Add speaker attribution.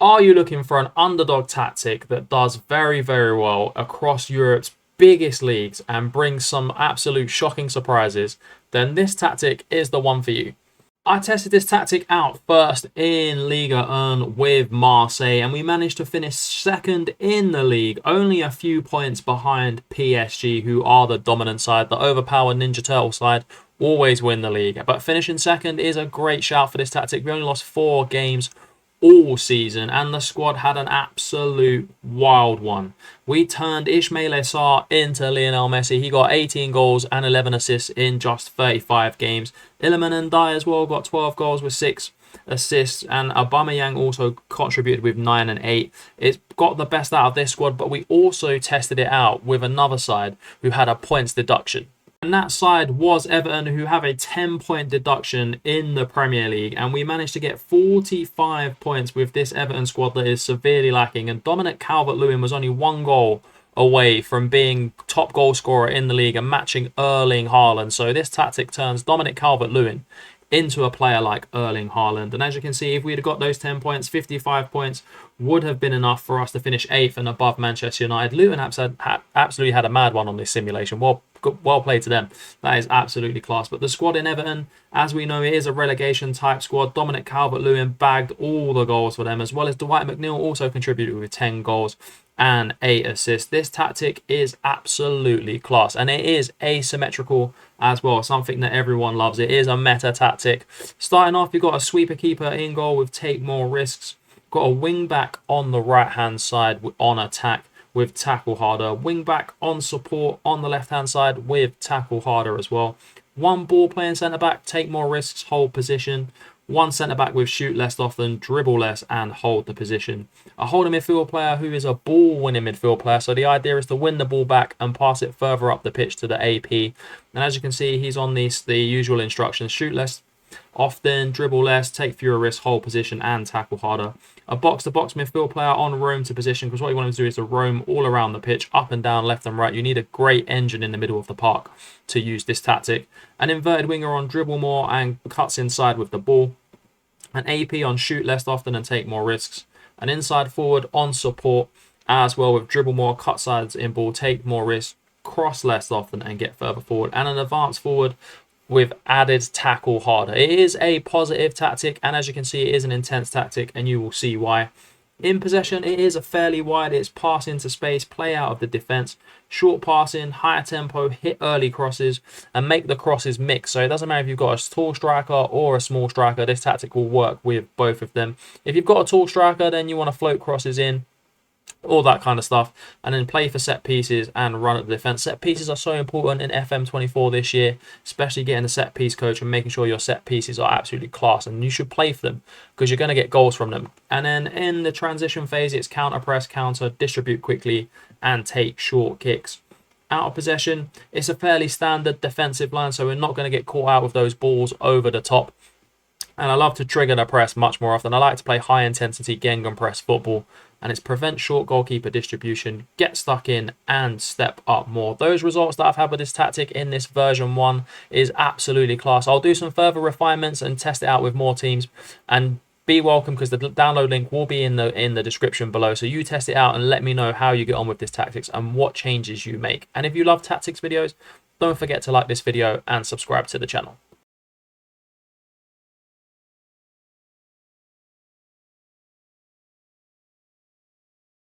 Speaker 1: Are you looking for an underdog tactic that does very, very well across Europe's biggest leagues and brings some absolute shocking surprises? Then this tactic is the one for you. I tested this tactic out first in Liga 1 with Marseille, and we managed to finish second in the league, only a few points behind PSG, who are the dominant side. The overpowered Ninja Turtle side always win the league, but finishing second is a great shout for this tactic. We only lost 4 games all season, and the squad had an absolute wild one. We turned Ismail Sarr into Lionel Messi. He got 18 goals and 11 assists in just 35 games. Iliman and Dye as well got 12 goals with 6 assists, and Aubameyang also contributed with 9 and 8. It's got the best out of this squad, but we also tested it out with another side who had a points deduction. And that side was Everton, who have a 10-point deduction in the Premier League. And we managed to get 45 points with this Everton squad that is severely lacking. And Dominic Calvert-Lewin was only 1 goal away from being top goal scorer in the league and matching Erling Haaland. So this tactic turns Dominic Calvert-Lewin into a player like Erling Haaland. And as you can see, if we'd have got those 10 points, 55 points would have been enough for us to finish 8th and above Manchester United. Luton absolutely had a mad one on this simulation. Well played to them. That is absolutely class. But the squad in Everton, as we know, it is a relegation type squad. Dominic Calvert-Lewin bagged all the goals for them, as well as Dwight McNeil also contributed with 10 goals and 8 assists. This tactic is absolutely class, and it is asymmetrical as well, something that everyone loves. It is a meta tactic. Starting off, you've got a sweeper keeper in goal with take more risks. Got a wing back on the right hand side on attack with tackle harder. Wing back on support on the left hand side with tackle harder as well. 1 ball playing centre back, take more risks, hold position. 1 centre back with shoot less often, dribble less, and hold the position. A holding midfield player who is a ball winning midfield player. So the idea is to win the ball back and pass it further up the pitch to the AP. And as you can see, he's on the usual instructions: shoot less often, dribble less, take fewer risks, hold position, and tackle harder. A box-to-box midfield player on roam to position, because what you want him to do is to roam all around the pitch, up and down, left and right. You need a great engine in the middle of the park to use this tactic. An inverted winger on dribble more and cuts inside with the ball. An AP on shoot less often and take more risks. An inside forward on support as well with dribble more, cut sides in ball, take more risks, cross less often and get further forward. And an advanced forward with added tackle harder. It is a positive tactic, and as you can see, it is an intense tactic, and you will see why. In possession, it is a fairly wide. It's pass into space, play out of the defense, short passing, higher tempo, hit early crosses, and make the crosses mix. So it doesn't matter if you've got a tall striker or a small striker, this tactic will work with both of them. If you've got a tall striker, then you want to float crosses in, all that kind of stuff, and then play for set pieces and run at the defense. Set pieces are so important in FM24 this year, especially getting the set piece coach and making sure your set pieces are absolutely class, and you should play for them because you're going to get goals from them. And then in the transition phase, it's counter press, counter, distribute quickly, and take short kicks. Out of possession, it's a fairly standard defensive line, so we're not going to get caught out with those balls over the top. And I love to trigger the press much more often. I like to play high intensity Gengen press football, and it's prevent short goalkeeper distribution, get stuck in, and step up more. Those results that I've had with this tactic in this version 1 is absolutely class. I'll do some further refinements and test it out with more teams, and be welcome because the download link will be in the description below. So you test it out and let me know how you get on with this tactics and what changes you make. And if you love tactics videos, don't forget to like this video and subscribe to the channel.